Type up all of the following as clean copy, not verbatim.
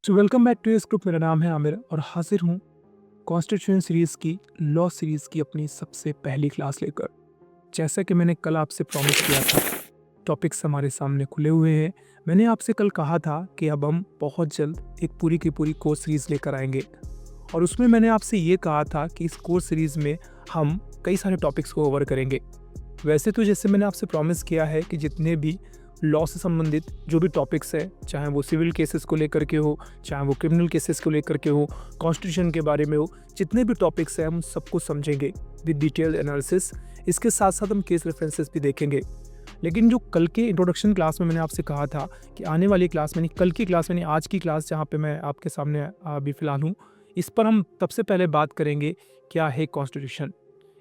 So welcome back to this group. मेरा नाम है आमिर और हाजिर हूँ कॉन्स्टिट्यूशन सीरीज़ की लॉ सीरीज़ की अपनी सबसे पहली क्लास लेकर। जैसा कि मैंने कल आपसे प्रॉमिस किया था, टॉपिक्स हमारे सामने खुले हुए हैं। मैंने आपसे कल कहा था कि अब हम बहुत जल्द एक पूरी की पूरी कोर्स सीरीज़ लेकर आएंगे और उसमें मैंने आपसे ये कहा था कि इस कोर्स सीरीज़ में हम कई सारे टॉपिक्स को कवर करेंगे। वैसे तो जैसे मैंने आपसे प्रॉमिस किया है कि जितने भी लॉ से संबंधित जो भी टॉपिक्स है, चाहे वो सिविल केसेस को लेकर के हो, चाहे वो क्रिमिनल केसेस को लेकर के हो, कॉन्स्टिट्यूशन के बारे में हो, जितने भी टॉपिक्स हैं हम सबको समझेंगे विद डिटेल एनालिसिस। इसके साथ साथ हम केस रेफरेंसेस भी देखेंगे। लेकिन जो कल के इंट्रोडक्शन क्लास में मैंने आपसे कहा था कि आने वाली क्लास में, कल की क्लास में, आज की क्लास जहाँ पे मैं आपके सामने अभी फ़िलहाल हूँ, इस पर हम सबसे पहले बात करेंगे क्या है कॉन्स्टिट्यूशन।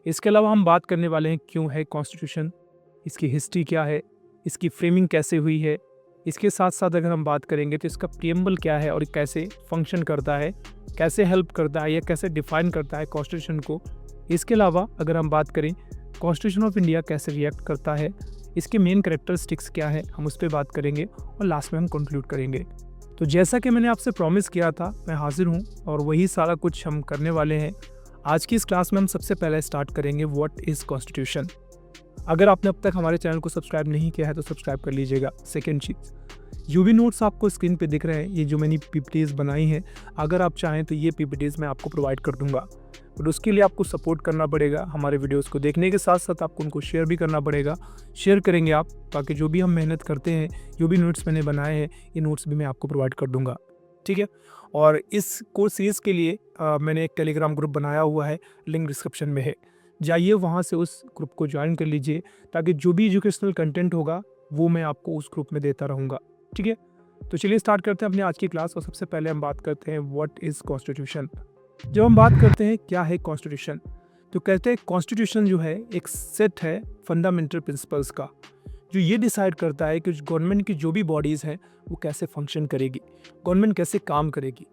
इसके अलावा हम बात करने वाले हैं क्यों है कॉन्स्टिट्यूशन, इसकी हिस्ट्री क्या है, इसकी फ्रेमिंग कैसे हुई है। इसके साथ साथ अगर हम बात करेंगे तो इसका प्रीएम्बल क्या है और कैसे फंक्शन करता है, कैसे हेल्प करता है या कैसे डिफाइन करता है कॉन्स्टिट्यूशन को। इसके अलावा अगर हम बात करें कॉन्स्टिट्यूशन ऑफ इंडिया कैसे रिएक्ट करता है, इसके मेन कैरेक्टरिस्टिक्स क्या है, हम उस पर बात करेंगे और लास्ट में हम कंक्लूड करेंगे। तो जैसा कि मैंने आपसे प्रॉमिस किया था, मैं हाजिर हूँ और वही सारा कुछ हम करने वाले हैं। आज की इस क्लास में हम सबसे पहले स्टार्ट करेंगे व्हाट इज़ कॉन्स्टिट्यूशन। अगर आपने अब तक हमारे चैनल को सब्सक्राइब नहीं किया है तो सब्सक्राइब कर लीजिएगा। सेकेंड चीज़, जो भी नोट्स आपको स्क्रीन पे दिख रहे हैं, ये जो मैंने पीपीटीज़ बनाई हैं, अगर आप चाहें तो ये पीपीटीज़ मैं आपको प्रोवाइड कर दूंगा, बट उसके लिए आपको सपोर्ट करना पड़ेगा। हमारे वीडियोस को देखने के साथ साथ आपको उनको शेयर भी करना पड़ेगा। शेयर करेंगे आप, ताकि जो भी हम मेहनत करते हैं, जो भी नोट्स मैंने बनाए हैं, ये नोट्स भी मैं आपको प्रोवाइड कर दूंगा, ठीक है। और इस कोर्स सीरीज़ के लिए मैंने एक टेलीग्राम ग्रुप बनाया हुआ है, लिंक डिस्क्रिप्शन में है, जाइए वहाँ से उस ग्रुप को ज्वाइन कर लीजिए, ताकि जो भी एजुकेशनल कंटेंट होगा वो मैं आपको उस ग्रुप में देता रहूँगा, ठीक है। तो चलिए स्टार्ट करते हैं अपनी आज की क्लास और सबसे पहले हम बात करते हैं व्हाट इज़ कॉन्स्टिट्यूशन। जब हम बात करते हैं क्या है कॉन्स्टिट्यूशन, तो कहते हैं कॉन्स्टिट्यूशन जो है एक सेट है फंडामेंटल प्रिंसिपल्स का, जो ये डिसाइड करता है कि गवर्नमेंट की जो भी बॉडीज़ हैं वो कैसे फंक्शन करेगी, गवर्नमेंट कैसे काम करेगी।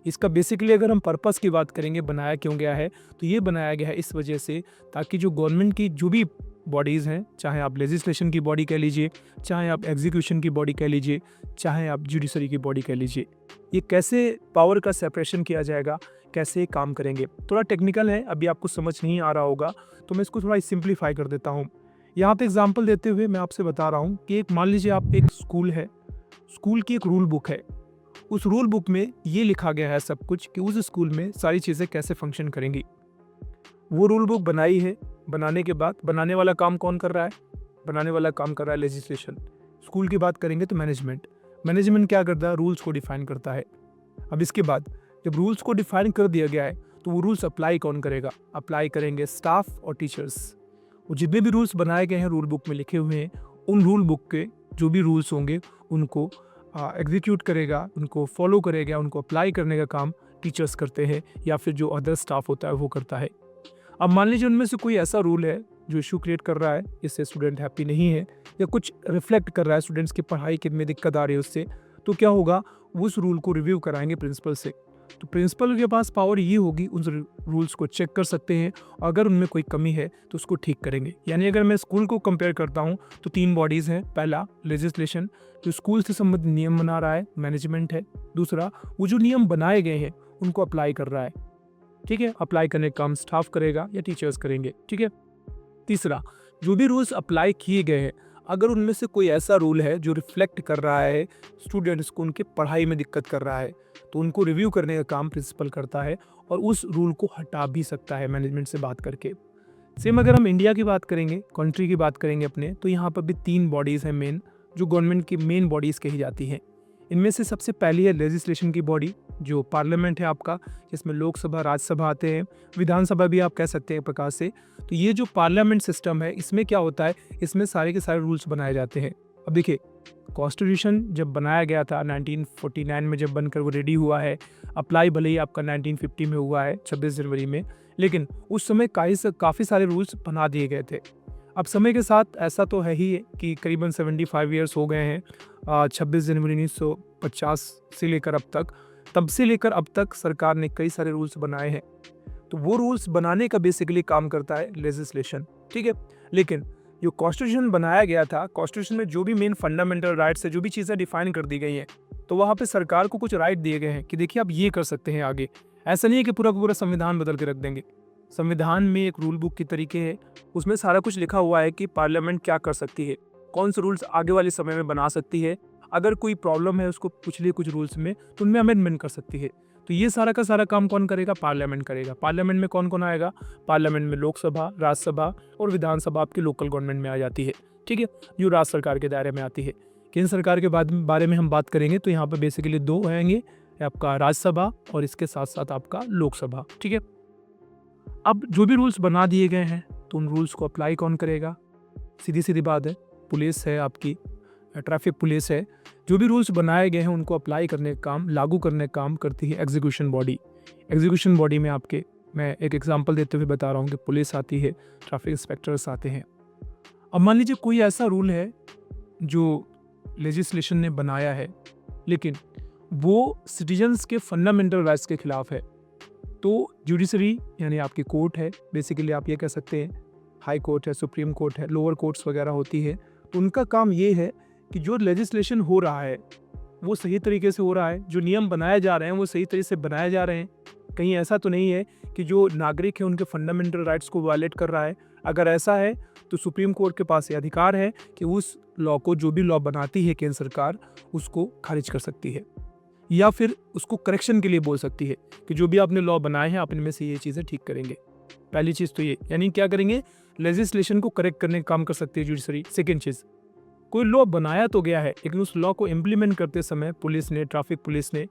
इसका बेसिकली अगर हम पर्पस की बात करेंगे, बनाया क्यों गया है, तो ये बनाया गया है इस वजह से ताकि जो गवर्नमेंट की जो भी बॉडीज़ हैं, चाहे आप लेजिस्लेशन की बॉडी कह लीजिए, चाहे आप एग्जीक्यूशन की बॉडी कह लीजिए, चाहे आप जुडिशरी की बॉडी कह लीजिए, ये कैसे पावर का सेपरेशन किया जाएगा, कैसे काम करेंगे। थोड़ा टेक्निकल है, अभी आपको समझ नहीं आ रहा होगा, तो मैं इसको थोड़ा सिंप्लीफाई कर देता हूँ। यहाँ पे एग्जाम्पल देते हुए मैं आपसे बता रहा हूँ कि एक मान लीजिए आप एक स्कूल है, स्कूल की एक रूल बुक है। उस रूल बुक में ये लिखा गया है सब कुछ कि उस स्कूल में सारी चीज़ें कैसे फंक्शन करेंगी। वो रूल बुक बनाई है, बनाने के बाद बनाने वाला काम कौन कर रहा है, बनाने वाला काम कर रहा है लेजिस्लेशन। स्कूल की बात करेंगे तो मैनेजमेंट, मैनेजमेंट क्या करता है, रूल्स को डिफाइन करता है। अब इसके बाद जब रूल्स को डिफाइन कर दिया गया है तो वो रूल्स अप्लाई कौन करेगा, अप्लाई करेंगे स्टाफ और टीचर्स। वो जितने भी रूल्स बनाए गए हैं रूल बुक में लिखे हुए हैं, उन रूल बुक के जो भी रूल्स होंगे उनको एग्जीक्यूट करेगा, उनको फॉलो करेगा, उनको अप्लाई करने का काम टीचर्स करते हैं या फिर जो अदर स्टाफ होता है वो करता है। अब मान लीजिए उनमें से कोई ऐसा रूल है जो इशू क्रिएट कर रहा है, इससे स्टूडेंट हैप्पी नहीं है या कुछ रिफ्लेक्ट कर रहा है स्टूडेंट्स की पढ़ाई के में दिक्कत आ रही है उससे, तो क्या होगा, उस रूल को रिव्यू कराएंगे प्रिंसिपल से। तो प्रिंसिपल के पास पावर ये होगी, उन रूल्स को चेक कर सकते हैं, अगर उनमें कोई कमी है तो उसको ठीक करेंगे। यानी अगर मैं स्कूल को कंपेयर करता हूँ तो 3 बॉडीज़ हैं। पहला लेजिस्लेशन, जो स्कूल से संबंधित नियम बना रहा है, मैनेजमेंट है। दूसरा, वो जो नियम बनाए गए हैं उनको अप्लाई कर रहा है, ठीक है, अप्लाई करने का काम स्टाफ करेगा या टीचर्स करेंगे, ठीक है। तीसरा, जो भी रूल्स अप्लाई किए गए हैं, अगर उनमें से कोई ऐसा रूल है जो रिफ्लेक्ट कर रहा है स्टूडेंट्स को, उनके पढ़ाई में दिक्कत कर रहा है, तो उनको रिव्यू करने का काम प्रिंसिपल करता है और उस रूल को हटा भी सकता है मैनेजमेंट से बात करके। सेम अगर हम इंडिया की बात करेंगे, कंट्री की बात करेंगे अपने, तो यहाँ पर भी 3 बॉडीज़ हैं मेन, जो गवर्नमेंट की मेन बॉडीज़ कही जाती हैं। इनमें से सबसे पहली है लेजिस्लेशन की बॉडी, जो पार्लियामेंट है आपका, जिसमें लोकसभा, राज्यसभा आते हैं, विधानसभा भी आप कह सकते हैं एक प्रकार से। तो ये जो पार्लियामेंट सिस्टम है, इसमें क्या होता है, इसमें सारे के सारे रूल्स बनाए जाते हैं। अब देखिए, कॉन्स्टिट्यूशन जब बनाया गया था 1949 में, जब बनकर वो रेडी हुआ है, अप्लाई भले ही आपका 1950 में हुआ है 26 जनवरी में, लेकिन उस समय काफ़ी सारे रूल्स बना दिए गए थे। अब समय के साथ ऐसा तो है ही कि करीबन 75 ईयर्स हो गए हैं 26 जनवरी 1950 से लेकर अब तक। तब से लेकर अब तक सरकार ने कई सारे रूल्स बनाए हैं, तो वो रूल्स बनाने का बेसिकली काम करता है लेजिस्लेशन, ठीक है। लेकिन जो कॉन्स्टिट्यूशन बनाया गया था, कॉन्स्टिट्यूशन में जो भी मेन फंडामेंटल राइट्स है, जो भी चीज़ें डिफाइन कर दी गई हैं, तो वहाँ पे सरकार को कुछ राइट दिए गए हैं कि देखिए आप ये कर सकते हैं आगे। ऐसा नहीं है कि पूरा का पूरा संविधान बदल के रख देंगे। संविधान में एक रूल बुक की तरीके है, उसमें सारा कुछ लिखा हुआ है कि पार्लियामेंट क्या कर सकती है, कौन से रूल्स आगे वाले समय में बना सकती है, अगर कोई प्रॉब्लम है उसको पिछले कुछ रूल्स में तो उनमें अमेंडमेंट कर सकती है। तो ये सारा का सारा काम कौन करेगा? पार्लियामेंट करेगा। पार्लियामेंट में कौन कौन आएगा? पार्लियामेंट में लोकसभा, राज्यसभा और विधानसभा आपकी लोकल गवर्नमेंट में आ जाती है, ठीक है, जो राज्य सरकार के दायरे में आती है। केंद्र सरकार के बारे में हम बात करेंगे तो यहाँ पर बेसिकली दो आएंगे, आपका राज्यसभा और इसके साथ साथ आपका लोकसभा, ठीक है। अब जो भी रूल्स बना दिए गए हैं तो उन रूल्स को अप्लाई कौन करेगा? सीधी सीधी बात है, पुलिस है आपकी, ट्रैफिक पुलिस है। जो भी रूल्स बनाए गए हैं उनको अप्लाई करने का काम, लागू करने का काम करती है एग्जीक्यूशन बॉडी। एग्जीक्यूशन बॉडी में आपके, मैं एक एग्जांपल देते हुए बता रहा हूँ कि पुलिस आती है, ट्रैफिक इंस्पेक्टर्स आते हैं। अब मान लीजिए कोई ऐसा रूल है जो लेजिस्लेशन ने बनाया है लेकिन वो सिटीजन्स के फंडामेंटल राइट्स के खिलाफ है, तो जुडिशरी यानी आपकी कोर्ट है, बेसिकली आप ये कह सकते हैं हाई कोर्ट है, सुप्रीम कोर्ट है, लोअर कोर्ट्स वगैरह होती है, तो उनका काम ये है कि जो लेजिस्लेशन हो रहा है वो सही तरीके से हो रहा है, जो नियम बनाए जा रहे हैं वो सही तरीके से बनाए जा रहे हैं, कहीं ऐसा तो नहीं है कि जो नागरिक है उनके फंडामेंटल राइट्स को वायलेट कर रहा है। अगर ऐसा है तो सुप्रीम कोर्ट के पास ये अधिकार है कि उस लॉ को, जो भी लॉ बनाती है केंद्र सरकार, उसको खारिज कर सकती है या फिर उसको करेक्शन के लिए बोल सकती है कि जो भी आपने लॉ बनाए हैं आप इनमें से ये चीज़ें ठीक करेंगे। पहली चीज़ तो ये, यानी क्या करेंगे, लेजिस्लेशन को करेक्ट करने का काम कर सकती है जुडिशरी। सेकेंड चीज़, कोई लॉ बनाया तो गया है लेकिन उस लॉ को इम्प्लीमेंट करते समय पुलिस ने, ट्रैफिक पुलिस ने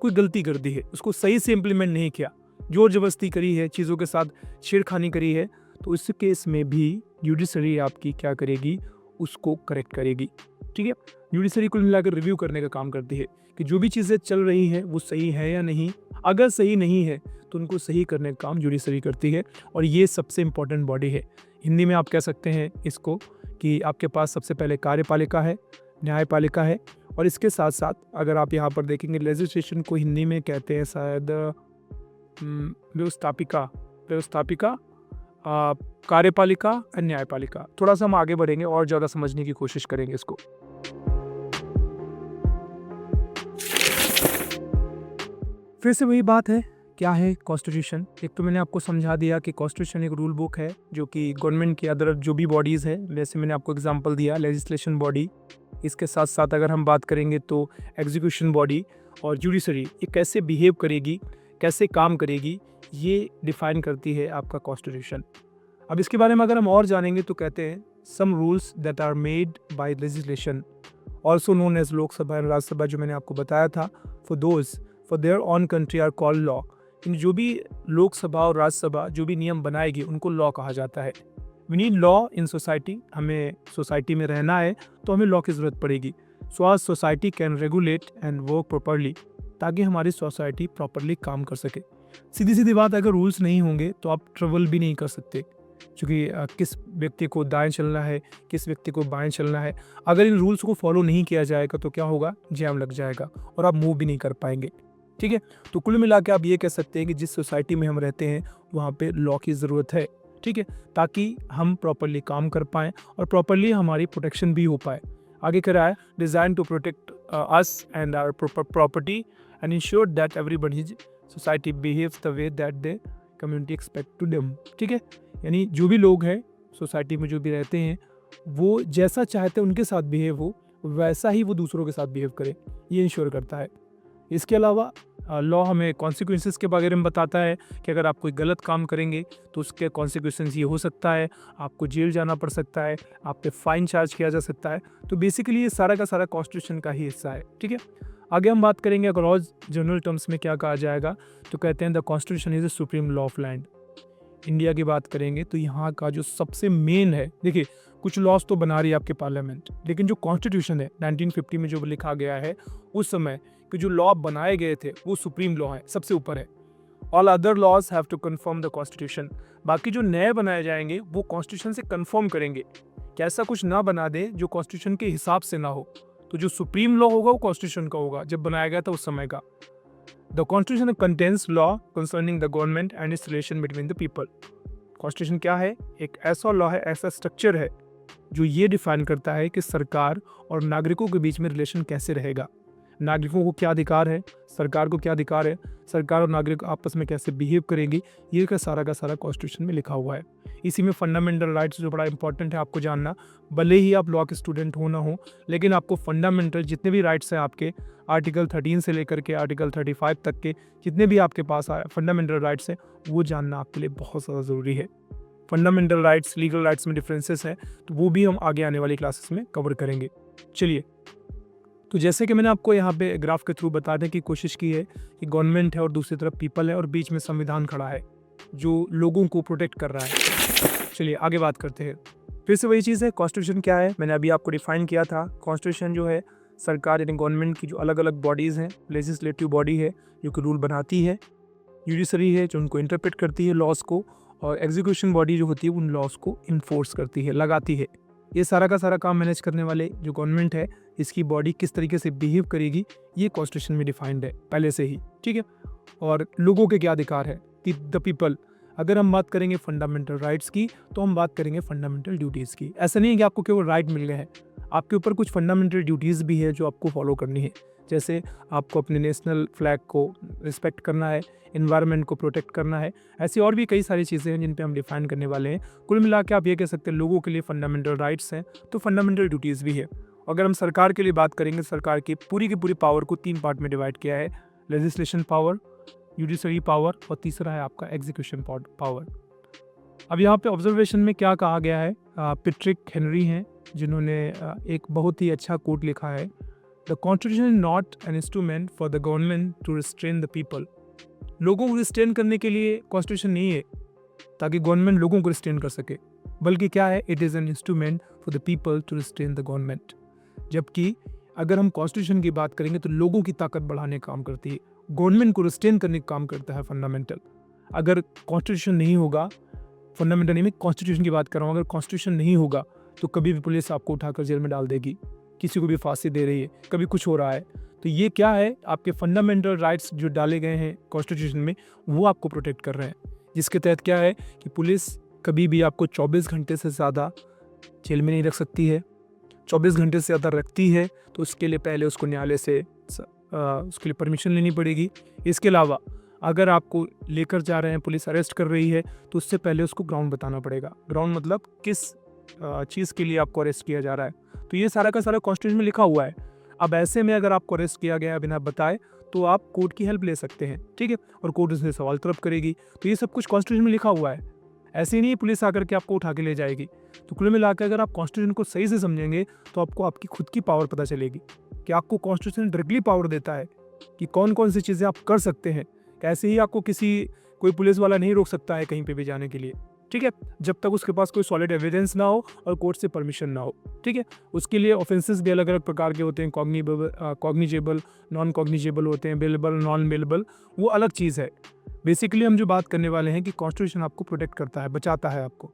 कोई गलती कर दी है, उसको सही से इम्प्लीमेंट नहीं किया, जोर जबरदस्ती करी है, चीज़ों के साथ छेड़खानी करी है, तो इस केस में भी जुडिशरी आपकी क्या करेगी, उसको करेक्ट करेगी, ठीक है। जुडिशरी कुल मिलाकर रिव्यू करने का काम करती है कि जो भी चीज़ें चल रही हैं वो सही है या नहीं। अगर सही नहीं है तो उनको सही करने का काम जुडिशरी करती है और ये सबसे इम्पोर्टेंट बॉडी है। हिंदी में आप कह सकते हैं इसको कि आपके पास सबसे पहले कार्यपालिका है, न्यायपालिका है और इसके साथ साथ अगर आप यहाँ पर देखेंगे लेजिस्लेशन को हिंदी में कहते हैं शायद व्यवस्थापिका, कार्यपालिका और न्यायपालिका। थोड़ा सा हम आगे बढ़ेंगे और ज़्यादा समझने की कोशिश करेंगे इसको। फिर से वही बात है, क्या है कॉन्स्टिट्यूशन? एक तो मैंने आपको समझा दिया कि कॉन्स्टिट्यूशन एक रूल बुक है जो कि गवर्नमेंट के अदर जो भी बॉडीज़ है, जैसे मैंने आपको एग्जांपल दिया लेजिस्लेशन बॉडी, इसके साथ साथ अगर हम बात करेंगे तो एग्जीक्यूशन बॉडी और जुडिशरी, ये कैसे बिहेव करेगी, कैसे काम करेगी, ये डिफाइन करती है आपका कॉन्स्टिट्यूशन। अब इसके बारे में अगर हम और जानेंगे तो कहते हैं some rules that are made by legislation also known as Lok Sabha and Rajya Sabha, जो मैंने आपको बताया था, for there on country are called law. इन जो भी लोकसभा और राज्यसभा जो भी नियम बनाएगी उनको लॉ कहा जाता है। We need law in society, हमें सोसाइटी में रहना है तो हमें लॉ की ज़रूरत पड़ेगी। सो आज society can regulate and work properly, ताकि हमारी सोसाइटी प्रॉपरली काम कर सके। सीधी सीधी बात, अगर रूल्स नहीं होंगे तो आप ट्रेवल भी नहीं कर सकते, क्योंकि किस व्यक्ति को दाएं चलना है, किस व्यक्ति को बाएं चलना है, अगर इन रूल्स को फॉलो नहीं किया जाएगा तो क्या होगा, जैम लग जाएगा और आप मूव भी नहीं कर पाएंगे, ठीक है। तो कुल मिला के आप ये कह सकते हैं कि जिस सोसाइटी में हम रहते हैं वहाँ पे लॉ की ज़रूरत है, ठीक है, ताकि हम प्रॉपरली काम कर पाएँ और प्रॉपरली हमारी प्रोटेक्शन भी हो पाए। आगे कह रहा है, design to protect us and our property and ensure that everybody society behaves the way that they community expect to them, ठीक है। यानी जो भी लोग हैं सोसाइटी में, जो भी रहते हैं, वो जैसा चाहते हैं उनके साथ बिहेव हो, वैसा ही वो दूसरों के साथ बिहेव करे, ये इंश्योर करता है। इसके अलावा लॉ हमें कॉन्सिक्वेंसेस के बारे में बताता है कि अगर आप कोई गलत काम करेंगे तो उसके कॉन्सिक्वेंसेस ये हो सकता है, आपको जेल जाना पड़ सकता है, आप पे फाइन चार्ज किया जा सकता है। तो बेसिकली ये सारा का सारा कॉन्स्टिट्यूशन का ही हिस्सा है, ठीक है। आगे हम बात करेंगे अगर और जनरल टर्म्स में क्या कहा जाएगा, तो कहते हैं the constitution is the supreme law of land. India की बात करेंगे तो यहाँ का जो सबसे मेन है, देखिए कुछ लॉज तो बना रही है आपके पार्लियामेंट, लेकिन जो कॉन्स्टिट्यूशन है 1950 में जो लिखा गया है, उस समय के जो लॉ बनाए गए थे वो सुप्रीम लॉ है, सबसे ऊपर है। All other laws have to confirm the constitution. बाकी जो नए बनाए जाएंगे वो कॉन्स्टिट्यूशन से कन्फर्म करेंगे कि ऐसा कुछ ना बना दे जो कॉन्स्टिट्यूशन के हिसाब से ना हो। तो जो सुप्रीम लॉ होगा वो कॉन्स्टिट्यूशन का होगा, जब बनाया गया था उस समय का। The constitution contains law concerning the government and it's relation between the people. Constitution क्या है? एक ऐसा लॉ है, ऐसा स्ट्रक्चर है जो ये डिफाइन करता है कि सरकार और नागरिकों के बीच में रिलेशन कैसे रहेगा, नागरिकों को क्या अधिकार है, सरकार को क्या अधिकार है, सरकार और नागरिक आपस में कैसे बिहेव करेंगी, ये का सारा कॉन्स्टिट्यूशन में लिखा हुआ है। इसी में फंडामेंटल राइट्स जो बड़ा इंपॉर्टेंट है आपको जानना, भले ही आप लॉ के स्टूडेंट हो ना हो, लेकिन आपको फंडामेंटल जितने भी राइट्स हैं आपके आर्टिकल 13 से लेकर के आर्टिकल 35 तक के जितने भी आपके पास फंडामेंटल राइट्स हैं वो जानना आपके लिए बहुत ज़्यादा ज़रूरी है। फंडामेंटल राइट्स, लीगल राइट्स में डिफरेंसेस हैं, तो वो भी हम आगे आने वाली क्लासेस में कवर करेंगे। चलिए, तो जैसे कि मैंने आपको यहाँ पे ग्राफ के थ्रू बताने की कोशिश की है कि गवर्नमेंट है और दूसरी तरफ पीपल है और बीच में संविधान खड़ा है जो लोगों को प्रोटेक्ट कर रहा है। चलिए आगे बात करते हैं। फिर से वही चीज़ है, कॉन्स्टिट्यूशन क्या है, मैंने अभी आपको डिफाइन किया था। कॉन्स्टिट्यूशन जो है सरकार यानी गवर्नमेंट की जो अलग अलग बॉडीज़ हैं, लेजिस्लेटिव बॉडी है जो कि रूल बनाती है, जुडिशरी है जो उनको इंटरप्रेट करती है लॉज को, और एग्जीक्यूशन बॉडी जो होती है उन लॉज को इन्फोर्स करती है, लगाती है। ये सारा का सारा काम मैनेज करने वाले जो गवर्नमेंट है, इसकी बॉडी किस तरीके से बिहेव करेगी ये कॉन्स्टिट्यूशन में डिफाइंड है पहले से ही, ठीक है। और लोगों के क्या अधिकार है, द पीपल। अगर हम बात करेंगे फंडामेंटल राइट्स की तो हम बात करेंगे फंडामेंटल ड्यूटीज़ की। ऐसा नहीं है कि आपको केवल राइट मिल गए हैं, आपके ऊपर कुछ फंडामेंटल ड्यूटीज़ भी है जो आपको फॉलो करनी है। जैसे आपको अपने नेशनल फ्लैग को रिस्पेक्ट करना है, इन्वायरमेंट को प्रोटेक्ट करना है, ऐसी और भी कई सारी चीज़ें हैं जिन पे हम डिफाइन करने वाले हैं। कुल मिला के आप ये कह सकते हैं लोगों के लिए फंडामेंटल राइट्स हैं तो फंडामेंटल ड्यूटीज़ भी है। अगर हम सरकार के लिए बात करेंगे, सरकार की पूरी पावर को 3 पार्ट में डिवाइड किया है, लेजिस्लेशन पावर, जुडिशरी पावर और तीसरा है आपका एग्जीक्यूशन पावर। अब यहाँ पे ऑब्जर्वेशन में क्या कहा गया है, पैट्रिक हेनरी हैं जिन्होंने एक बहुत ही अच्छा कोट लिखा है, the constitution is not an instrument for the government to restrain the people. लोगों को रिस्ट्रेन करने के लिए कॉन्स्टिट्यूशन नहीं है ताकि गवर्नमेंट लोगों को रिस्ट्रेन कर सके, बल्कि क्या है, it is an instrument for the people to restrain the government. जबकि अगर हम कॉन्स्टिट्यूशन की बात करेंगे तो लोगों की ताकत बढ़ाने का काम करती है, गवर्नमेंट को रिस्ट्रेन करने का काम करता है फंडामेंटल। अगर कॉन्स्टिट्यूशन नहीं होगा, फंडामेंटल नहीं, मैं कॉन्स्टिट्यूशन की बात कर रहा हूँ, अगर कॉन्स्टिट्यूशन नहीं होगा तो कभी भी पुलिस आपको उठाकर जेल में डाल देगी, किसी को भी फांसी दे रही है, कभी कुछ हो रहा है। तो ये क्या है, आपके फंडामेंटल राइट्स जो डाले गए हैं कॉन्स्टिट्यूशन में वो आपको प्रोटेक्ट कर रहे हैं, जिसके तहत क्या है कि पुलिस कभी भी आपको 24 घंटे से ज़्यादा जेल में नहीं रख सकती है। 24 घंटे से ज़्यादा रखती है तो उसके लिए पहले उसको न्यायालय से उसके लिए परमिशन लेनी पड़ेगी। इसके अलावा अगर आपको लेकर जा रहे हैं, पुलिस अरेस्ट कर रही है तो उससे पहले उसको ग्राउंड बताना पड़ेगा। ग्राउंड मतलब किस चीज़ के लिए आपको अरेस्ट किया जा रहा है, तो ये सारा का सारा कॉन्स्टिट्यूशन में लिखा हुआ है। अब ऐसे में अगर आपको अरेस्ट किया गया बिना बताए तो आप कोर्ट की हेल्प ले सकते हैं, ठीक है, और कोर्ट उससे सवाल तलब करेगी। तो ये सब कुछ कॉन्स्टिट्यूशन में लिखा हुआ है, ऐसे ही नहीं पुलिस आकर के आपको उठा के ले जाएगी। तो कुल मिलाकर अगर आप कॉन्स्टिट्यूशन को सही से समझेंगे तो आपको आपकी खुद की पावर पता चलेगी कि आपको कॉन्स्टिट्यूशन डायरेक्टली पावर देता है कि कौन कौन सी चीज़ें आप कर सकते हैं। ऐसे ही आपको कोई पुलिस वाला नहीं रोक सकता है कहीं पे भी जाने के लिए, ठीक है, जब तक उसके पास कोई सॉलिड एविडेंस ना हो और कोर्ट से परमिशन ना हो, ठीक है। उसके लिए ऑफेंसेस भी अलग अलग प्रकार के होते हैं, कॉग्निजेबल, नॉन कॉग्निजेबल होते हैं, बेलेबल, नॉन बेलेबल, वो अलग चीज़ है। बेसिकली हम जो बात करने वाले हैं कि कॉन्स्टिट्यूशन आपको प्रोटेक्ट करता है, बचाता है आपको।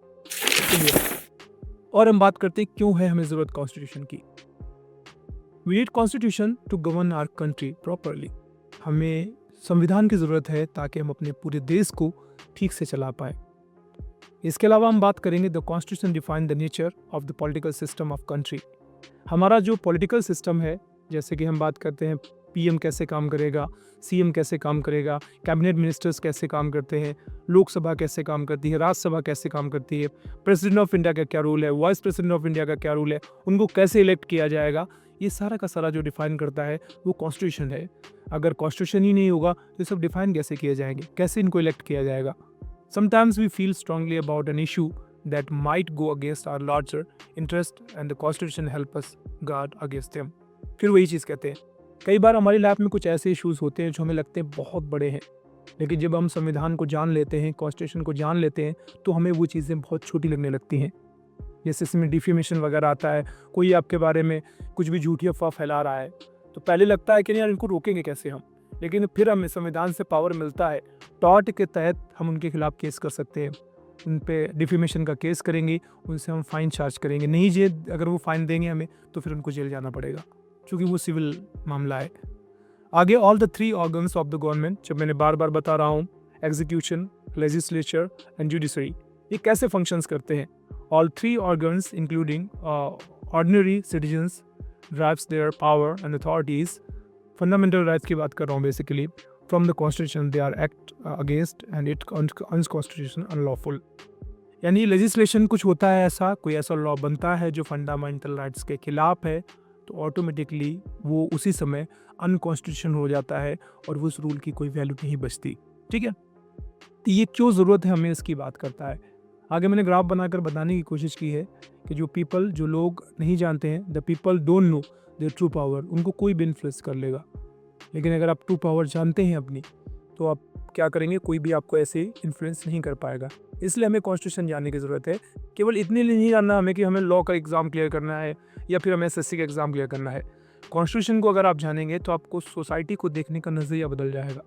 और हम बात करते हैं क्यों है हमें ज़रूरत कॉन्स्टिट्यूशन की। We need constitution to govern our country properly. हमें संविधान की ज़रूरत है ताकि हम अपने पूरे देश को ठीक से चला पाए। इसके अलावा हम बात करेंगे the constitution define the nature of the political system of country. हमारा जो पॉलिटिकल सिस्टम है, जैसे कि हम बात करते हैं पीएम कैसे काम करेगा, सीएम कैसे काम करेगा, कैबिनेट मिनिस्टर्स कैसे काम करते हैं, लोकसभा कैसे काम करती है, राज्यसभा कैसे काम करती है, प्रेसिडेंट ऑफ इंडिया का क्या रूल है, वाइस प्रेसिडेंट ऑफ इंडिया का क्या रूल है, उनको कैसे इलेक्ट किया जाएगा, ये सारा का सारा जो डिफाइन करता है वो कॉन्स्टिट्यूशन है। अगर कॉन्स्टिट्यूशन ही नहीं होगा तो ये सब डिफाइन कैसे किए जाएंगे, कैसे इनको इलेक्ट किया जाएगा। Sometimes we feel strongly about an issue that might go against our larger interest and the constitution help us guard against them। फिर वही चीज़ कहते हैं, कई बार हमारी लाइफ में कुछ ऐसे इश्यूज होते हैं जो हमें लगते हैं बहुत बड़े हैं, लेकिन जब हम संविधान को जान लेते हैं, कॉन्स्टिट्यूशन को जान लेते हैं तो हमें वो चीज़ें बहुत छोटी लगने लगती हैं। जैसे इसमें डिफेमेशन वगैरह आता है, कोई आपके बारे में कुछ भी झूठी अफवाह फैला रहा है तो पहले लगता है कि यार इनको रोकेंगे कैसे हम, लेकिन फिर हमें संविधान से पावर मिलता है, टॉर्ट के तहत हम उनके खिलाफ केस कर सकते हैं, उन पे डिफेमेशन का केस करेंगे, उनसे हम फाइन चार्ज करेंगे। नहीं जेल, अगर वो फाइन देंगे हमें तो फिर उनको जेल जाना पड़ेगा क्योंकि वो सिविल मामला है। आगे all the 3 organs of the government, जब मैंने बार बार बता रहा हूँ, एग्जीक्यूशन, लेजिस्लेचर एंड जुडिशरी, ये कैसे फंक्शंस करते हैं All three organs, including ordinary citizens, derives their power and authorities. Fundamental rights की बात कर रहा हूँ basically. From the constitution they are act against and it unconstitutional unlawful. यानी legislation कुछ होता है ऐसा, कोई ऐसा लॉ बनता है जो फंडामेंटल राइट्स के खिलाफ है, तो ऑटोमेटिकली वो उसी समय अनकॉन्स्टिट्यूशन हो जाता है और उस रूल की कोई वैल्यू नहीं बचती। ठीक है, तो ये क्यों ज़रूरत है हमें इसकी बात करता है। आगे मैंने ग्राफ बनाकर बताने की कोशिश की है कि जो लोग नहीं जानते हैं, the people don't know their true power, उनको कोई भी इन्फ्लुएंस कर लेगा। लेकिन अगर आप ट्रू पावर जानते हैं अपनी, तो आप क्या करेंगे, कोई भी आपको ऐसे इन्फ्लुएंस नहीं कर पाएगा। इसलिए हमें कॉन्स्टिट्यूशन जानने की ज़रूरत है। केवल इतने लिए नहीं जानना हमें कि हमें लॉ का एग्ज़ाम क्लियर करना है या फिर हमें एसएससी का एग्ज़ाम क्लियर करना है। कॉन्स्टिट्यूशन को अगर आप जानेंगे तो आपको सोसाइटी को देखने का नज़रिया बदल जाएगा।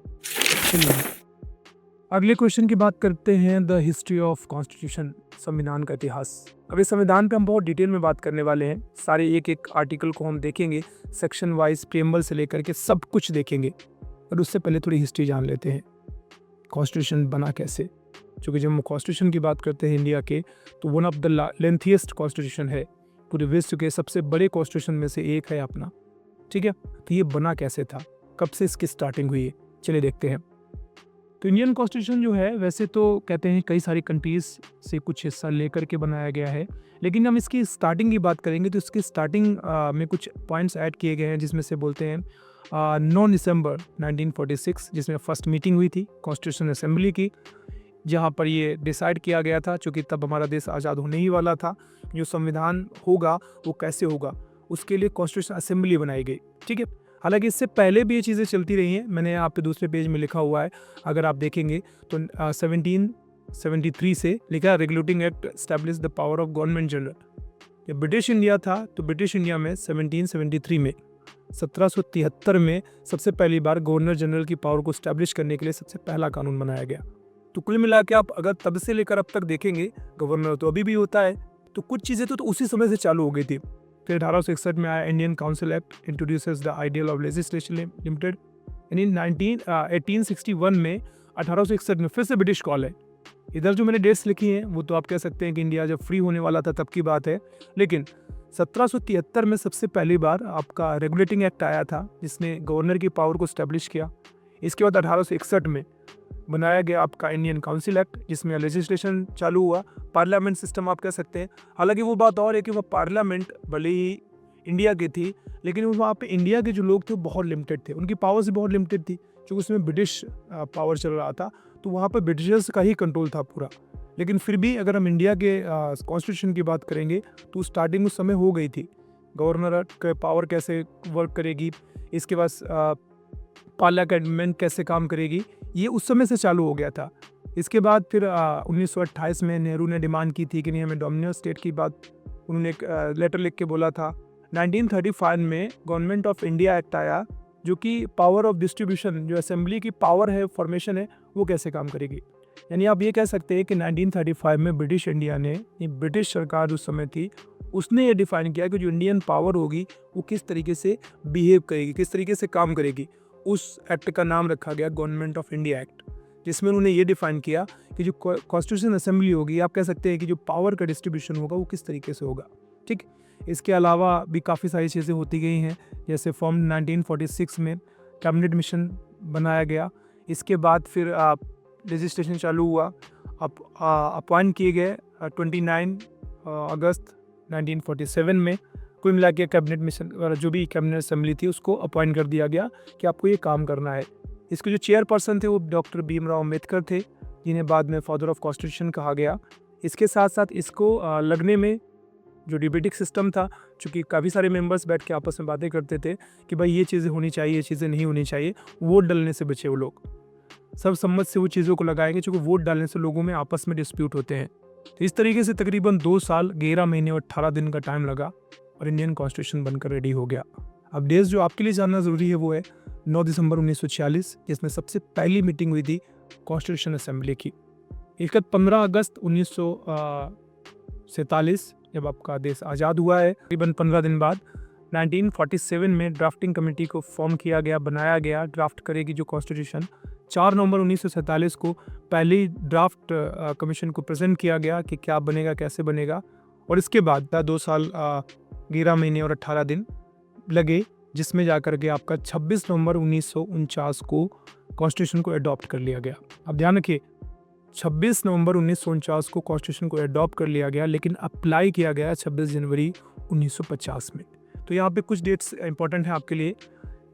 अगले क्वेश्चन की बात करते हैं, द हिस्ट्री ऑफ कॉन्स्टिट्यूशन, संविधान का इतिहास। अब इस संविधान पे हम बहुत डिटेल में बात करने वाले हैं। सारे एक एक आर्टिकल को हम देखेंगे, सेक्शन वाइज, प्रीएम्बल से लेकर के सब कुछ देखेंगे। और उससे पहले थोड़ी हिस्ट्री जान लेते हैं, कॉन्स्टिट्यूशन बना कैसे। क्योंकि जब हम कॉन्स्टिट्यूशन की बात करते हैं इंडिया के, तो one of the lengthiest constitution है, पूरे विश्व के सबसे बड़े कॉन्स्टिट्यूशन में से एक है अपना। ठीक है, तो ये बना कैसे था, कब से इसकी स्टार्टिंग हुई है, चलिए देखते हैं। तो इंडियन कॉन्स्टिट्यूशन जो है, वैसे तो कहते हैं कई सारी कंट्रीज़ से कुछ हिस्सा लेकर के बनाया गया है, लेकिन हम इसकी स्टार्टिंग की बात करेंगे तो इसकी स्टार्टिंग में कुछ पॉइंट्स ऐड किए गए हैं, जिसमें से बोलते हैं 9 दिसंबर 1946, जिसमें फर्स्ट मीटिंग हुई थी कॉन्स्टिट्यूशन असेंबली की, जहाँ पर ये डिसाइड किया गया था, चूँकि तब हमारा देश आज़ाद होने ही वाला था, जो संविधान होगा वो कैसे होगा, उसके लिए कॉन्स्टिट्यूशन असेंबली बनाई गई। ठीक है, हालांकि इससे पहले भी ये चीज़ें चलती रही हैं। मैंने यहाँ पे दूसरे पेज में लिखा हुआ है, अगर आप देखेंगे तो 1773 से लिखा है, regulating act establish the power of government general. जब ब्रिटिश इंडिया था तो ब्रिटिश इंडिया में 1773 में 1773 में सबसे पहली बार गवर्नर जनरल की पावर को स्टैब्लिश करने के लिए सबसे पहला कानून बनाया गया। तो कुल मिला के आप अगर तब से लेकर अब तक देखेंगे, गवर्नर तो अभी भी होता है, तो कुछ चीज़ें तो उसी समय से चालू हो गई थी। फिर 1861 में आया Indian council act, introduces the ideal of legislation limited. यानी 1861 में 1861 में फिर से ब्रिटिश कॉल है। इधर जो मैंने डेट्स लिखी हैं वो तो आप कह सकते हैं कि इंडिया जब फ्री होने वाला था तब की बात है, लेकिन 1773 में सबसे पहली बार आपका रेगुलेटिंग एक्ट आया था, जिसने गवर्नर की पावर को स्टैब्लिश किया। इसके बाद 1861 में बनाया गया आपका इंडियन काउंसिल एक्ट, जिसमें लेजिस्लेशन चालू हुआ, पार्लियामेंट सिस्टम आप कह सकते हैं। हालांकि वो बात और है कि वह पार्लियामेंट भले ही इंडिया की थी, लेकिन वहाँ पे इंडिया के जो लोग थे वो बहुत लिमिटेड थे, उनकी पावर्स भी बहुत लिमिटेड थी, क्योंकि उसमें ब्रिटिश पावर चल रहा था, तो वहाँ पर ब्रिटिशर्स का ही कंट्रोल था पूरा। लेकिन फिर भी अगर हम इंडिया के कॉन्स्टिट्यूशन की बात करेंगे तो स्टार्टिंग उस समय हो गई थी, गवर्नर के पावर कैसे वर्क करेगी, इसके बाद पार्लियामेंट कैसे काम करेगी, ये उस समय से चालू हो गया था। इसके बाद फिर 1928 में नेहरू ने डिमांड की थी कि नहीं, हमें डोमिनियन स्टेट की बात, उन्होंने एक लेटर लिख के बोला था। 1935 में गवर्नमेंट ऑफ इंडिया एक्ट आया, जो कि पावर ऑफ डिस्ट्रीब्यूशन, जो असेंबली की पावर है, फॉर्मेशन है, वो कैसे काम करेगी। यानी आप ये कह सकते हैं कि 1935 में ब्रिटिश इंडिया ने, ब्रिटिश सरकार उस समय थी, उसने ये डिफाइन किया कि जो इंडियन पावर होगी वो किस तरीके से बिहेव करेगी, किस तरीके से काम करेगी। उस एक्ट का नाम रखा गया गवर्नमेंट ऑफ इंडिया एक्ट, जिसमें उन्होंने ये डिफाइन किया कि जो कॉन्स्टिट्यूशन असेंबली होगी, आप कह सकते हैं कि जो पावर का डिस्ट्रीब्यूशन होगा वो किस तरीके से होगा। ठीक, इसके अलावा भी काफ़ी सारी चीज़ें होती गई हैं, जैसे फॉर्म 1946 में कैबिनेट मिशन बनाया गया। इसके बाद फिर लेजिस्लेशन चालू हुआ, अपॉइंट किए गए 29 अगस्त 1947 में। कुल मिला के कैबिनेट मिशन, जो भी कैबिनेट असेंबली थी, उसको अपॉइंट कर दिया गया कि आपको ये काम करना है। इसके जो चेयरपर्सन थे वो डॉक्टर भीमराव अम्बेडकर थे, जिन्हें बाद में फादर ऑफ कॉन्स्टिट्यूशन कहा गया। इसके साथ साथ इसको लगने में जो डिबेटिक सिस्टम था, चूँकि काफ़ी सारे मेंबर्स बैठ के आपस में बातें करते थे कि भाई ये चीज़ें होनी चाहिए, ये चीज़ें नहीं होनी चाहिए, वोट डालने से बचे वो लोग, सब सम्मत से वो चीज़ों को लगाएंगे, चूँकि वोट डालने से लोगों में आपस में डिस्प्यूट होते हैं। तो इस तरीके से तकरीबन 2 साल 11 महीने और 18 दिन का टाइम लगा और इंडियन कॉन्स्टिट्यूशन बनकर रेडी हो गया। अब डेज जो आपके लिए जानना ज़रूरी है वो है 9 दिसंबर 1946, जिसमें सबसे पहली मीटिंग हुई थी कॉन्स्टिट्यूशन असेंबली की। इसके बाद 15 अगस्त 1947 जब आपका देश आज़ाद हुआ है, तकरीबन 15 दिन बाद 1947 में ड्राफ्टिंग कमेटी को फॉर्म किया गया, बनाया गया, ड्राफ्ट करेगी जो कॉन्स्टिट्यूशन। 4 नवंबर 1947 को पहली ड्राफ्ट कमीशन को प्रेजेंट किया गया कि क्या बनेगा, कैसे बनेगा। और इसके बाद 2 साल 11 महीने और 18 दिन लगे, जिसमें जाकर के आपका 26 नवंबर 1949 को कॉन्स्टिट्यूशन को अडॉप्ट कर लिया गया। अब ध्यान रखिए, 26 नवंबर 1949 को कॉन्स्टिट्यूशन को अडॉप्ट कर लिया गया, लेकिन अप्लाई किया गया 26 जनवरी 1950 में। तो यहाँ पे कुछ डेट्स इंपॉर्टेंट है आपके लिए।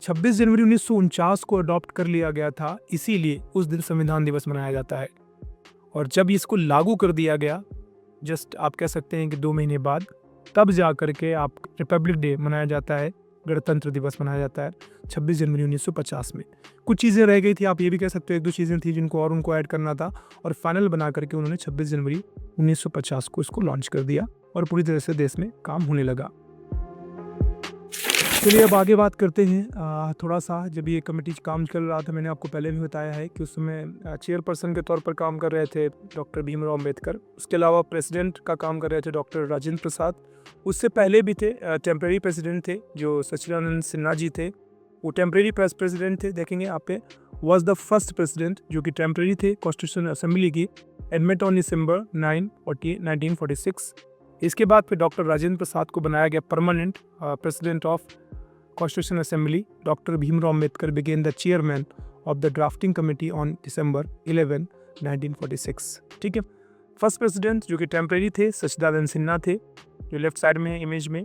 26 जनवरी 1949 को अडॉप्ट कर लिया गया था, इसीलिए उस दिन संविधान दिवस मनाया जाता है। और जब इसको लागू कर दिया गया, जस्ट आप कह सकते हैं कि 2 महीने बाद, तब जा कर के आप रिपब्लिक डे मनाया जाता है, गणतंत्र दिवस मनाया जाता है 26 जनवरी 1950 में। कुछ चीज़ें रह गई थी, आप ये भी कह सकते हो 1-2 चीज़ें थी जिनको और उनको ऐड करना था, और फाइनल बना करके उन्होंने 26 जनवरी 1950 को इसको लॉन्च कर दिया और पूरी तरह से देश में काम होने लगा। चलिए अब आगे बात करते हैं थोड़ा सा। जब ये कमेटी काम कर रहा था, मैंने आपको पहले भी बताया है कि उस समय चेयरपर्सन के तौर पर काम कर रहे थे डॉक्टर भीमराव अम्बेडकर। उसके अलावा प्रेसिडेंट का काम कर रहे थे डॉक्टर राजेंद्र प्रसाद। उससे पहले भी थे टेम्प्रेरी प्रेसिडेंट थे जो सच्चिदानंद सिन्हा जी थे, वो टेम्प्रेरी प्रेसिडेंट थे। देखेंगे आप पे, वॉज द फर्स्ट प्रेसिडेंट जो कि टेम्प्रेरी थे कॉन्स्टिट्यूशन असेंबली की, एडमिट ऑन दिसंबर 9, 1946। इसके बाद फिर डॉक्टर राजेंद्र प्रसाद को बनाया गया permanent president of constitution assembly. Doctor Bhimrao Ambedkar became the chairman of the drafting committee on December 11, 1946। ठीक है, फर्स्ट प्रेसिडेंट जो कि टेम्प्रेरी थे सच्चिदानंद सिन्हा थे, जो लेफ्ट साइड में है इमेज में।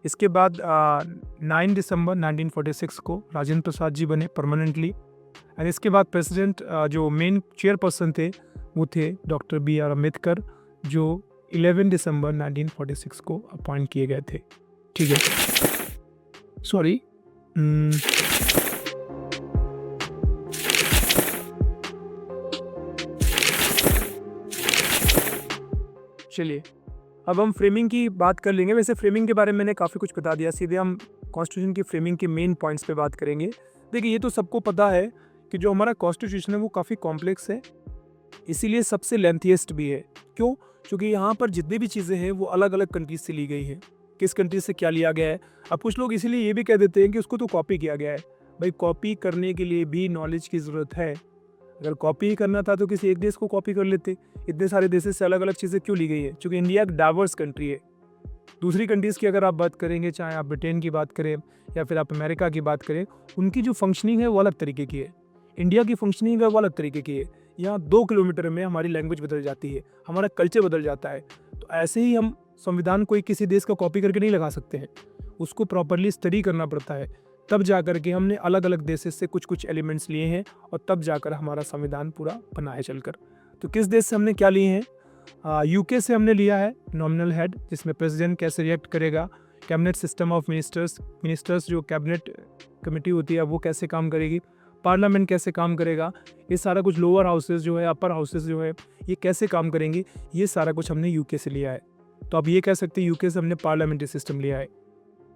इसके बाद 9 दिसंबर 1946 को राजेंद्र प्रसाद जी बने परमानेंटली। एंड इसके बाद प्रेसिडेंट जो मेन चेयरपर्सन थे वो थे डॉक्टर BR अम्बेडकर, जो 11 दिसंबर 1946 को अपॉइंट किए गए थे। ठीक है, सॉरी चलिए अब हम फ्रेमिंग की बात कर लेंगे। वैसे फ्रेमिंग के बारे में मैंने काफ़ी कुछ बता दिया, सीधे हम कॉन्स्टिट्यूशन की फ्रेमिंग के मेन पॉइंट्स पे बात करेंगे। देखिए, ये तो सबको पता है कि जो हमारा कॉन्स्टिट्यूशन है वो काफ़ी कॉम्प्लेक्स है, इसीलिए सबसे लेंथीएस्ट भी है। क्यों? क्योंकि यहाँ पर जितनी भी चीज़ें हैं वो अलग अलग कंट्रीज से ली गई हैं। किस कंट्री से क्या लिया गया है, अब कुछ लोग इसीलिए ये भी कह देते हैं कि उसको तो कॉपी किया गया है। भाई, कॉपी करने के लिए भी नॉलेज की ज़रूरत है। अगर कॉपी ही करना था तो किसी एक देश को कॉपी कर लेते। इतने सारे देशों से अलग अलग चीज़ें क्यों ली गई है? क्योंकि इंडिया एक डाइवर्स कंट्री है। दूसरी कंट्रीज़ की अगर आप बात करेंगे, चाहे आप ब्रिटेन की बात करें या फिर आप अमेरिका की बात करें, उनकी जो फंक्शनिंग है वो अलग तरीके की है। इंडिया की फंक्शनिंग है वो अलग तरीके की है। यहाँ 2 किलोमीटर में हमारी लैंग्वेज बदल जाती है, हमारा कल्चर बदल जाता है। तो ऐसे ही हम संविधान कोई किसी देश का कॉपी करके नहीं लगा सकते हैं, उसको प्रॉपरली स्टडी करना पड़ता है। तब जाकर के हमने अलग अलग देशों से कुछ कुछ एलिमेंट्स लिए हैं और तब जाकर हमारा संविधान पूरा बना है चलकर। तो किस देश से हमने क्या लिए हैं? यूके से हमने लिया है नॉमिनल हेड, जिसमें प्रेसिडेंट कैसे रिएक्ट करेगा, कैबिनेट सिस्टम ऑफ मिनिस्टर्स जो कैबिनेट कमेटी होती है वो कैसे काम करेगी, पार्लियामेंट कैसे काम करेगा, ये सारा कुछ लोअर हाउसेस जो है, अपर हाउसेस जो है, ये कैसे काम करेंगे, ये सारा कुछ हमने यूके से लिया है। तो आप ये कह सकते हैं यूके से हमने पार्लियामेंट्री सिस्टम लिया है।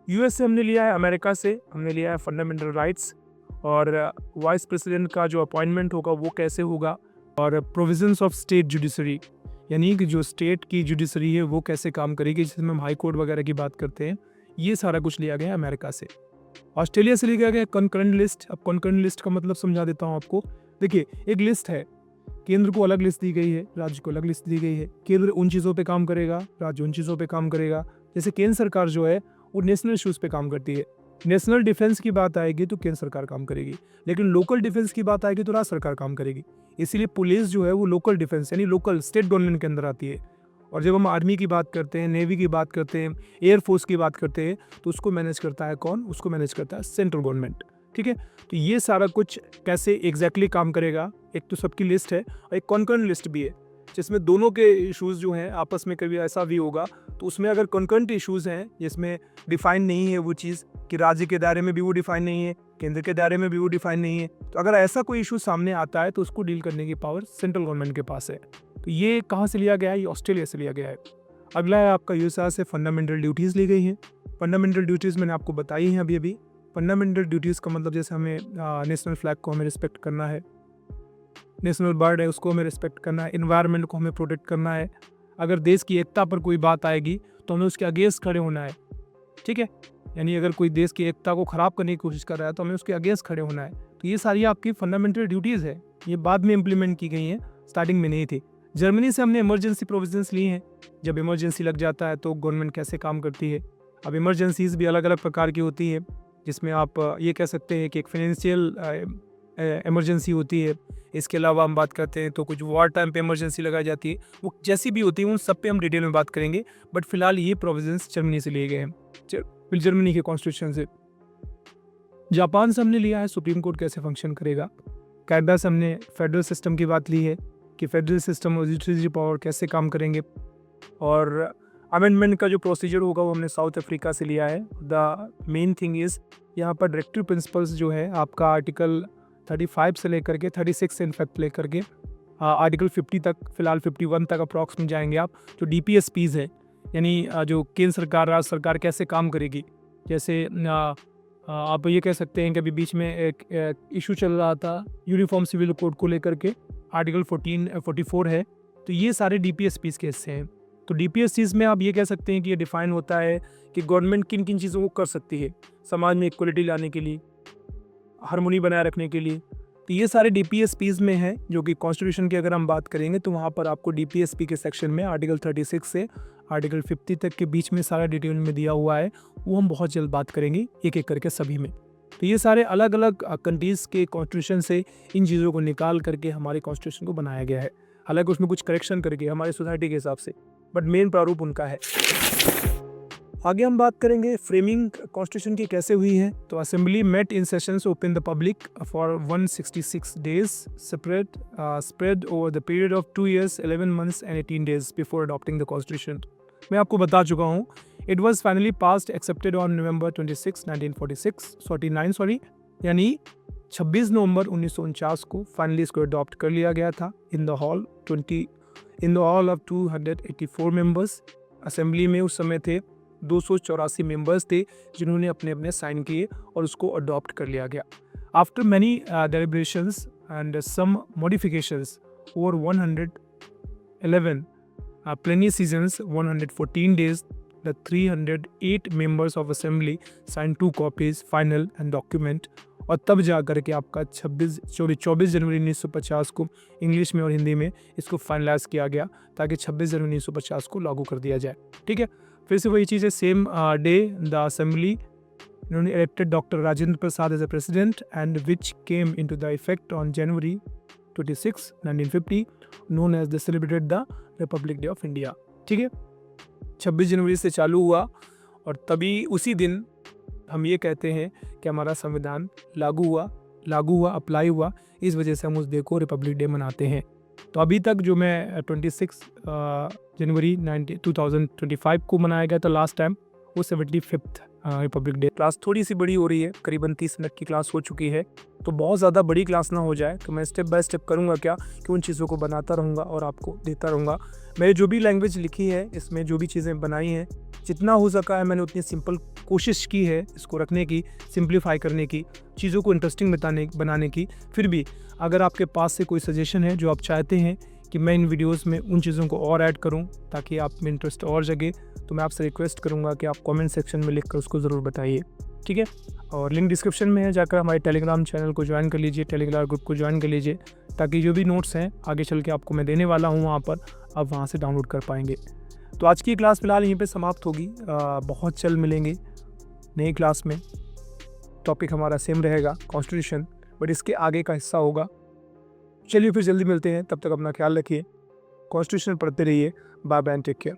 यूएस से हमने लिया है, अमेरिका से हमने लिया है फंडामेंटल राइट्स, और वाइस प्रेसिडेंट का जो अपॉइंटमेंट होगा वो कैसे होगा, और प्रोविजंस ऑफ स्टेट जुडिशरी, यानी कि जो स्टेट की जुडिशरी है वो कैसे काम करेगी, जिसमें हम हाई कोर्ट वगैरह की बात करते हैं, ये सारा कुछ लिया गया है अमेरिका से। ऑस्ट्रेलिया से लिया गया है कॉन्करेंट लिस्ट। अब कॉन्करेंट लिस्ट का मतलब समझा देता हूँ आपको। देखिए, एक लिस्ट है, केंद्र को अलग लिस्ट दी गई है, राज्य को अलग लिस्ट दी गई है। केंद्र उन चीज़ों पे काम करेगा, राज्य उन चीज़ों पे काम करेगा। जैसे केंद्र सरकार जो है वो नेशनल इशूज़ पे काम करती है। नेशनल डिफेंस की बात आएगी तो केंद्र सरकार काम करेगी, लेकिन लोकल डिफेंस की बात आएगी तो राज्य सरकार काम करेगी। इसीलिए पुलिस जो है वो लोकल डिफेंस यानी लोकल स्टेट गवर्नमेंट के अंदर आती है। और जब हम आर्मी की बात करते हैं, नेवी की बात करते हैं, एयरफोर्स की बात करते हैं, तो उसको मैनेज करता है कौन? उसको मैनेज करता है सेंट्रल गवर्नमेंट। ठीक है, तो ये सारा कुछ कैसे एग्जैक्टली काम करेगा, एक तो सबकी लिस्ट है और एक कॉन्करेंट लिस्ट भी है, जिसमें दोनों के इश्यूज़ जो हैं आपस में कभी ऐसा भी होगा तो उसमें अगर कॉन्करेंट इश्यूज़ हैं जिसमें डिफाइन नहीं है वो चीज़ कि राज्य के दायरे में भी वो डिफाइन नहीं है, केंद्र के दायरे में भी वो डिफाइन नहीं है, तो अगर ऐसा कोई इशू सामने आता है तो उसको डील करने की पावर सेंट्रल गवर्नमेंट के पास है। तो ये कहाँ से लिया गया है? ये ऑस्ट्रेलिया से लिया गया है। अगला है आपका यूएसए से फंडामेंटल ड्यूटीज़ ली गई हैं। फंडामेंटल ड्यूटीज़ मैंने आपको बताई हैं अभी। फंडामेंटल ड्यूटीज़ का मतलब जैसे हमें नेशनल फ्लैग को हमें रिस्पेक्ट करना है, नेशनल बर्ड है उसको हमें रिस्पेक्ट करना है, इन्वायरमेंट को हमें प्रोटेक्ट करना है। अगर देश की एकता पर कोई बात आएगी तो हमें उसके अगेंस्ट खड़े होना है। ठीक है, यानी अगर कोई देश की एकता को ख़राब करने की कोशिश कर रहा है तो हमें उसके अगेंस्ट खड़े होना है। तो ये सारी आपकी फंडामेंटल ड्यूटीज़ है, ये बाद में इम्प्लीमेंट की गई हैं, स्टार्टिंग में नहीं थी। जर्मनी से हमने इमरजेंसी प्रोविजंस ली हैं, जब इमरजेंसी लग जाता है तो गवर्नमेंट कैसे काम करती है। अब इमरजेंसीज भी अलग अलग प्रकार की होती है, जिसमें आप ये कह सकते हैं कि एक फाइनेंशियल इमरजेंसी होती है। इसके अलावा हम बात करते हैं तो कुछ वॉर टाइम पे इमरजेंसी लगाई जाती है। वो जैसी भी होती है उन सब पे हम डिटेल में बात करेंगे, बट फिलहाल ये प्रोविजंस जर्मनी से लिए गए हैं, फिर जर्मनी के कॉन्स्टिट्यूशन से। जापान से हमने लिया है सुप्रीम कोर्ट कैसे फंक्शन करेगा। कनाडा से हमने फेडरल सिस्टम की बात ली है कि फेडरल सिस्टम और जुडिशरी पावर कैसे काम करेंगे। और अमेंडमेंट का जो प्रोसीजर होगा वो हमने साउथ अफ्रीका से लिया है। द मेन थिंग इज़ यहाँ पर डायरेक्टिव प्रिंसिपल्स जो है आपका आर्टिकल 35 से लेकर के 36 से इनफैक्ट लेकर के आर्टिकल 50 तक, फिलहाल 51 तक अप्रॉक्स में जाएंगे आप। जो DPSPs है, यानी जो केंद्र सरकार राज्य सरकार कैसे काम करेगी। जैसे आप ये कह सकते हैं कि अभी बीच में एक इशू चल रहा था यूनिफॉर्म सिविल कोड को लेकर के, आर्टिकल 44 है, तो ये सारे DPSPs के हिस्से हैं। तो DPSPs में आप ये कह सकते हैं कि ये डिफाइन होता है कि गवर्नमेंट किन किन चीज़ों को कर सकती है समाज में इक्वलिटी लाने के लिए, हार्मोनी बनाए रखने के लिए। तो ये सारे DPSPs में हैं, जो कि कॉन्स्टिट्यूशन की अगर हम बात करेंगे तो वहाँ पर आपको DPSP के सेक्शन में आर्टिकल 36 से आर्टिकल 50 तक के बीच में सारा डिटेल में दिया हुआ है। वो हम बहुत जल्द बात करेंगे एक एक करके सभी में। तो ये सारे अलग अलग कंट्रीज़ के कॉन्स्टिट्यूशन से इन चीज़ों को निकाल करके हमारे कॉन्स्टिट्यूशन को बनाया गया है। हालांकि उसमें कुछ करेक्शन करके हमारे सोसाइटी के हिसाब से, बट मेन प्रारूप उनका है। आगे हम बात करेंगे फ्रेमिंग कॉन्स्टिट्यूशन की कैसे हुई है। तो assembly met in sessions open the public for 166 days spread over the period of 2 years 11 months and 18 days before adopting the constitution. मैं आपको बता चुका हूँ, it was finally passed accepted on November 26, 1949 यानी 26 नवंबर 1949 को फाइनली इसको अडॉप्ट कर लिया गया था in the hall of 284 members. Assembly में उस समय थे 284 मेंबर्स थे जिन्होंने अपने अपने साइन किए और उसको अडॉप्ट कर लिया गया। After many deliberations and some modifications over 111 plenary sessions, 114 days, the 308 members of assembly signed 2 copies final and document। और तब जा कर के आपका 24 जनवरी 1950 को इंग्लिश में और हिंदी में इसको फाइनलाइज किया गया, ताकि 26 जनवरी 1950 को लागू कर दिया जाए। ठीक है, फिर से वही चीज़ है। सेम डे द असेंबली इन्होंने elected doctor Rajendra Prasad as a president and which came into the effect on January 26, 1950, known as the celebrated the Republic Day of India। ठीक है, 26 जनवरी से चालू हुआ और तभी उसी दिन हम ये कहते हैं कि हमारा संविधान लागू हुआ, अप्लाई हुआ। इस वजह से हम उस डे को रिपब्लिक डे मनाते हैं। तो अभी तक जो मैं 26 जनवरी 2025 को मनाया गया था लास्ट टाइम, वो 75th रिपब्लिक डे। क्लास थोड़ी सी बड़ी हो रही है, करीबन 30 मिनट की क्लास हो चुकी है, तो बहुत ज़्यादा बड़ी क्लास ना हो जाए, तो मैं स्टेप बाय स्टेप करूँगा क्या कि उन चीज़ों को बनाता रहूँगा और आपको देता रहूँगा। मैंने जो भी लैंग्वेज लिखी है, इसमें जो भी चीज़ें बनाई हैं, जितना हो सका है मैंने उतनी सिंपल कोशिश की है इसको रखने की, सिंप्लीफाई करने की, चीज़ों को इंटरेस्टिंग बनाने की। फिर भी अगर आपके पास से कोई सजेशन है जो आप चाहते हैं कि मैं इन वीडियोस में उन चीज़ों को और ऐड करूं ताकि आप में इंटरेस्ट और जगे, तो मैं आपसे रिक्वेस्ट करूंगा कि आप कमेंट सेक्शन में लिखकर उसको ज़रूर बताइए। ठीक है, और लिंक डिस्क्रिप्शन में है, जाकर हमारे टेलीग्राम चैनल को ज्वाइन कर लीजिए, टेलीग्राम ग्रुप को ज्वाइन कर लीजिए, ताकि जो भी नोट्स हैं आगे चल के आपको मैं देने वाला हूँ वहाँ पर आप वहाँ से डाउनलोड कर पाएंगे। तो आज की क्लास फ़िलहाल यहीं पर समाप्त होगी। बहुत जल्द मिलेंगे नई क्लास में। टॉपिक हमारा सेम रहेगा कॉन्स्टिट्यूशन, बट इसके आगे का हिस्सा होगा। चलिए फिर जल्दी मिलते हैं, तब तक अपना ख्याल रखिए, कॉन्स्टिट्यूशन पढ़ते रहिए। Bye bye and take care.